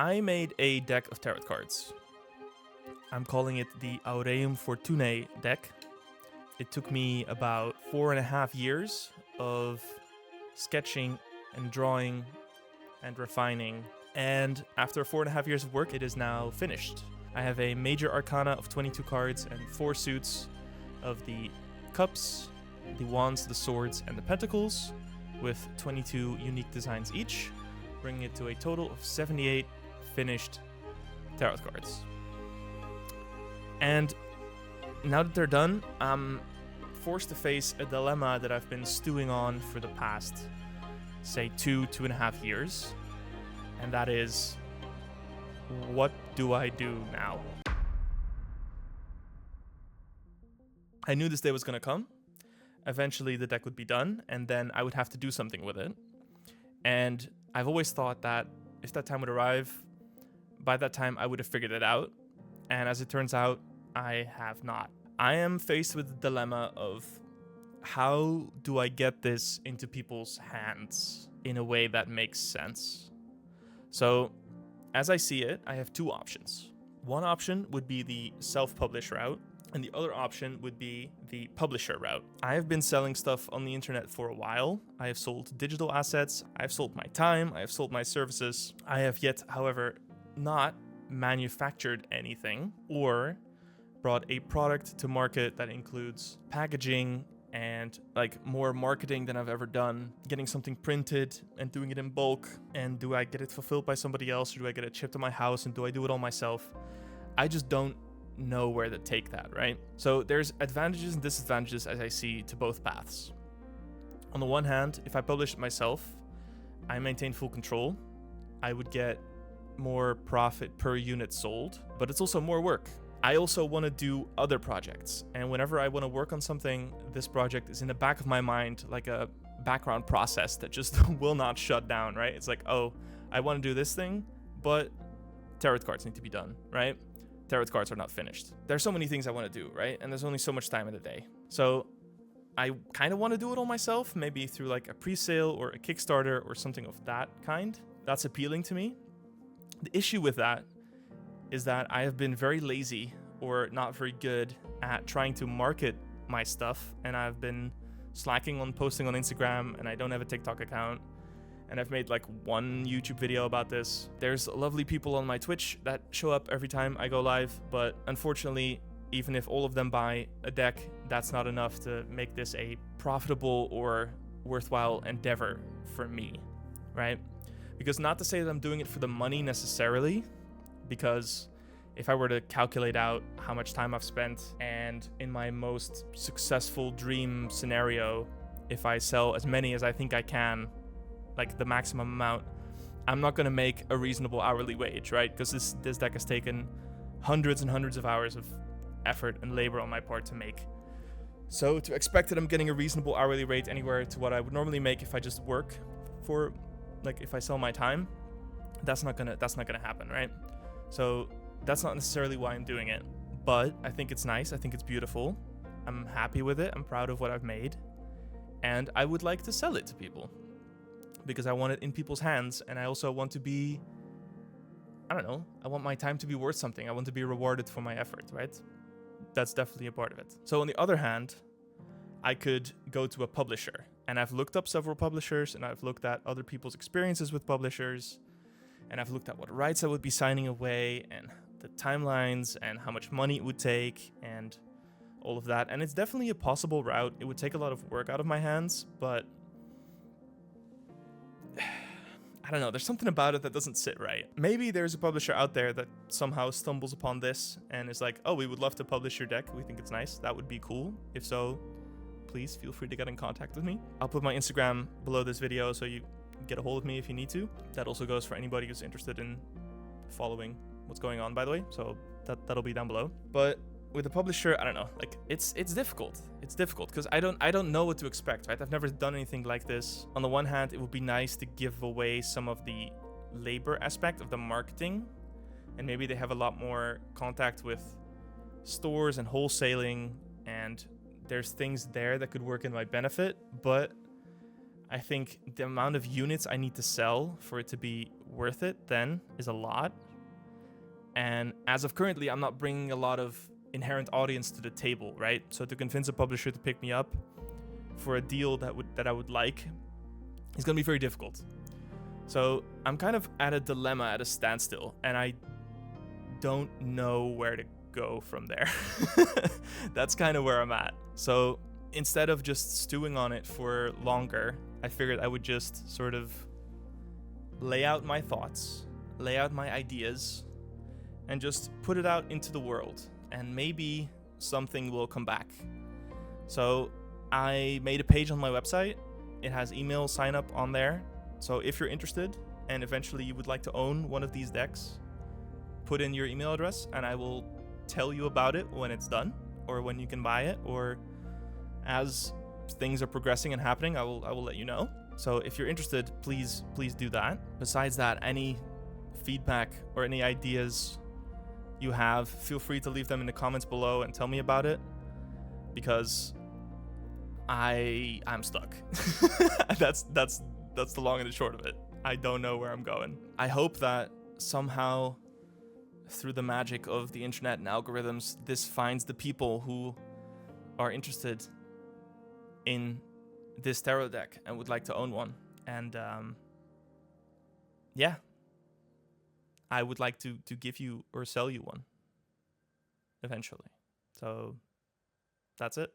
I made a deck of tarot cards. I'm calling it the Aureum Fortunae deck. It took me about 4.5 years of sketching and drawing and refining. And after 4.5 years of work, it is now finished. I have a major arcana of 22 cards and 4 suits of the cups, the wands, the swords, and the pentacles, with 22 unique designs each, bringing it to a total of 78 finished tarot cards. And now that they're done, I'm forced to face a dilemma that I've been stewing on for the past, say, 2.5 years. And that is, what do I do now? I knew this day was going to come. Eventually the deck would be done, and then I would have to do something with it. And I've always thought that if that time would arrive, by that time I would have figured it out. And as it turns out, I have not. I am faced with the dilemma of, how do I get this into people's hands in a way that makes sense? So, as I see it, I have 2 options. One option would be the self-publish route, and the other option would be the publisher route. I have been selling stuff on the internet for a while. I have sold digital assets, I have sold my time, I have sold my services. I have yet, however, not manufactured anything or brought a product to market that includes packaging and like more marketing than I've ever done, getting something printed and doing it in bulk. And do I get it fulfilled by somebody else, or do I get it shipped to my house, and do I do it all myself? I just don't know where to take that, right? So there's advantages and disadvantages, as I see, to both paths. On the one hand, if I publish it myself, I maintain full control. I would get more profit per unit sold, but it's also more work. I also want to do other projects, and whenever I want to work on something, this project is in the back of my mind like a background process that just will not shut down, right? It's like, oh, I want to do this thing, but tarot cards need to be done, right? Tarot cards are not finished. There's so many things I want to do, right? And there's only so much time in the day. So I kind of want to do it all myself, maybe through like a pre-sale or a Kickstarter or something of that kind. That's appealing to me. The issue with that is that I have been very lazy or not very good at trying to market my stuff, and I've been slacking on posting on Instagram, and I don't have a TikTok account, and I've made like 1 YouTube video about this. There's lovely people on my Twitch that show up every time I go live, but unfortunately, even if all of them buy a deck, that's not enough to make this a profitable or worthwhile endeavor for me, right? Because not to say that I'm doing it for the money necessarily, because if I were to calculate out how much time I've spent, and in my most successful dream scenario, if I sell as many as I think I can, like the maximum amount, I'm not going to make a reasonable hourly wage, right? Because this deck has taken hundreds and hundreds of hours of effort and labor on my part to make. So to expect that I'm getting a reasonable hourly rate anywhere to what I would normally make if I just work for, like if I sell my time, that's not gonna happen, right? So that's not necessarily why I'm doing it, but I think it's nice. I think it's beautiful. I'm happy with it. I'm proud of what I've made, and I would like to sell it to people because I want it in people's hands, and I also want to be, I don't know, I want my time to be worth something. I want to be rewarded for my effort, right? That's definitely a part of it. So on the other hand, I could go to a publisher, and I've looked up several publishers, and I've looked at other people's experiences with publishers, and I've looked at what rights I would be signing away, and the timelines, and how much money it would take, and all of that. And it's definitely a possible route. It would take a lot of work out of my hands, but I don't know, there's something about it that doesn't sit right. Maybe there's a publisher out there that somehow stumbles upon this and is like, oh, we would love to publish your deck. We think it's nice. That would be cool. If so, please feel free to get in contact with me. I'll put my Instagram below this video so you get a hold of me if you need to. That also goes for anybody who's interested in following what's going on, by the way. So that'll be down below. But with a publisher, I don't know, like it's difficult. It's difficult because I don't know what to expect, right? I've never done anything like this. On the one hand, it would be nice to give away some of the labor aspect of the marketing, and maybe they have a lot more contact with stores and wholesaling, and there's things there that could work in my benefit. But I think the amount of units I need to sell for it to be worth it then is a lot. And as of currently, I'm not bringing a lot of inherent audience to the table, right? So to convince a publisher to pick me up for a deal that I would like is going to be very difficult. So I'm kind of at a dilemma, at a standstill, and I don't know where to go from there. That's kind of where I'm at. So instead of just stewing on it for longer, I figured I would just sort of lay out my thoughts, lay out my ideas, and just put it out into the world, and maybe something will come back. So I made a page on my website. It has email sign up on there. So if you're interested and eventually you would like to own one of these decks, put in your email address and I will tell you about it when it's done, or when you can buy it, or as things are progressing and happening, I will let you know. So if you're interested, please do that. Besides that, any feedback or any ideas you have, feel free to leave them in the comments below and tell me about it, because I'm stuck. That's the long and the short of it. I don't know where I'm going. I hope that somehow, through the magic of the internet and algorithms, this finds the people who are interested in this tarot deck and would like to own one. And yeah, I would like to give you or sell you one eventually. So that's it.